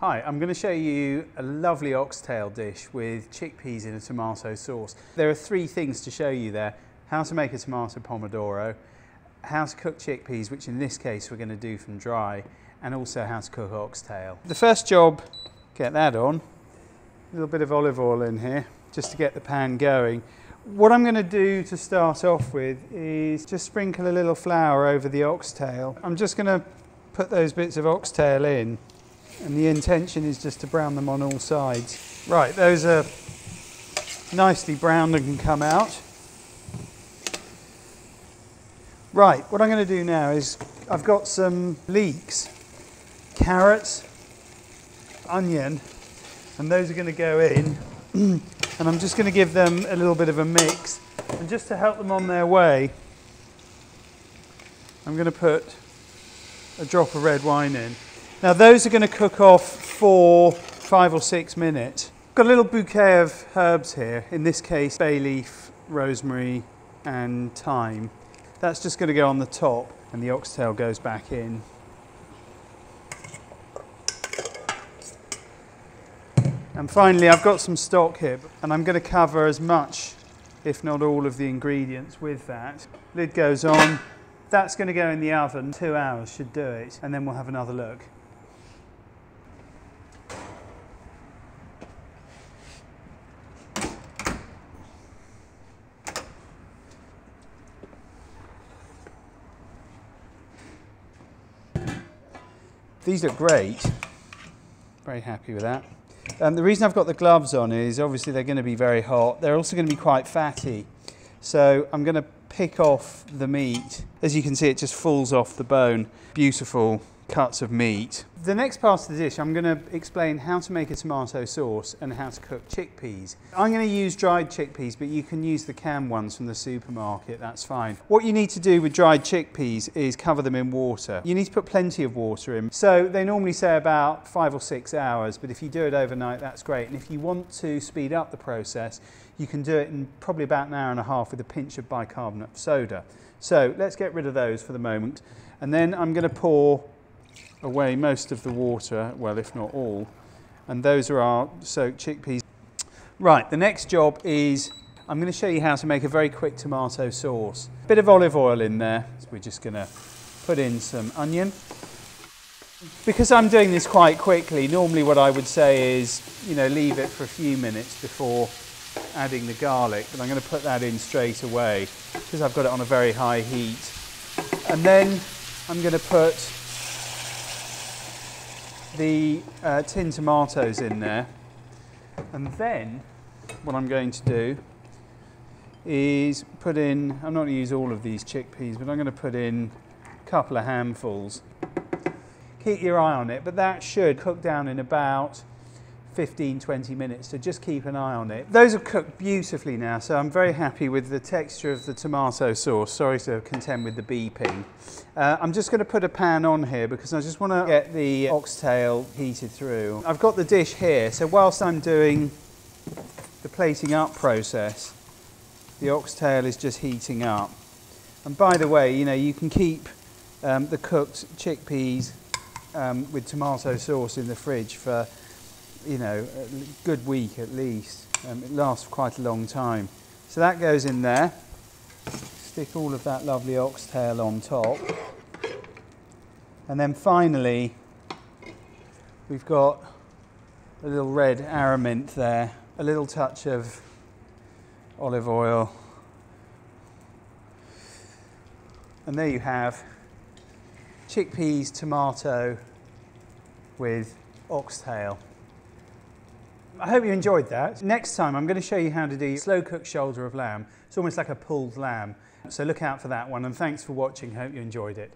Hi, I'm going to show you a lovely oxtail dish with chickpeas in a tomato sauce. There are three things to show you there: how to make a tomato pomodoro, how to cook chickpeas, which in this case we're going to do from dry, and also how to cook oxtail. The first job, get that on, a little bit of olive oil in here just to get the pan going. What I'm going to do to start off with is just sprinkle a little flour over the oxtail. I'm just going to put those bits of oxtail in, and the intention is just to brown them on all sides. Right, those are nicely browned and can come out. Right, what I'm going to do now is I've got some leeks, carrots, onion, and those are going to go in. And I'm just going to give them a little bit of a mix. And just to help them on their way, I'm going to put a drop of red wine in. Now those are going to cook off for 5 or 6 minutes. I've got a little bouquet of herbs here, in this case bay leaf, rosemary and thyme. That's just going to go on the top and the oxtail goes back in. And finally I've got some stock here and I'm going to cover as much, if not all, of the ingredients with that. Lid goes on. That's going to go in the oven. 2 hours should do it, and then we'll have another look. These look great. Very happy with that. The reason I've got the gloves on is obviously they're going to be very hot. They're also going to be quite fatty. So I'm going to pick off the meat. As you can see, it just falls off the bone. Beautiful cuts of meat. The next part of the dish, I'm going to explain how to make a tomato sauce and how to cook chickpeas. I'm going to use dried chickpeas, but you can use the canned ones from the supermarket, that's fine. What you need to do with dried chickpeas is cover them in water. You need to put plenty of water in. So they normally say about 5 or 6 hours, but if you do it overnight, that's great. And if you want to speed up the process, you can do it in probably about an hour and a half with a pinch of bicarbonate of soda. So let's get rid of those for the moment. And then I'm going to pour away most of the water, well, if not all, and those are our soaked chickpeas. Right, the next job is I'm going to show you how to make a very quick tomato sauce. A bit of olive oil in there, so we're just going to put in some onion. Because I'm doing this quite quickly, normally what I would say is, leave it for a few minutes before adding the garlic, but I'm going to put that in straight away because I've got it on a very high heat. And then I'm going to put the tinned tomatoes in there, and then what I'm going to do is put in, I'm not going to use all of these chickpeas, but I'm going to put in a couple of handfuls. Keep your eye on it, but that should cook down in about 15-20 minutes, so just keep an eye on it. Those have cooked beautifully now, so I'm very happy with the texture of the tomato sauce. Sorry to contend with the beeping. I'm just going to put a pan on here because I just want to get the oxtail heated through. I've got the dish here, so whilst I'm doing the plating up process, the oxtail is just heating up. And by the way, you can keep the cooked chickpeas with tomato sauce in the fridge for a good week at least. It lasts quite a long time. So that goes in there. Stick all of that lovely oxtail on top. And then finally, we've got a little red arrowmint there, a little touch of olive oil. And there you have chickpeas, tomato with oxtail. I hope you enjoyed that. Next time I'm going to show you how to do slow cooked shoulder of lamb. It's almost like a pulled lamb. So look out for that one, and thanks for watching. Hope you enjoyed it.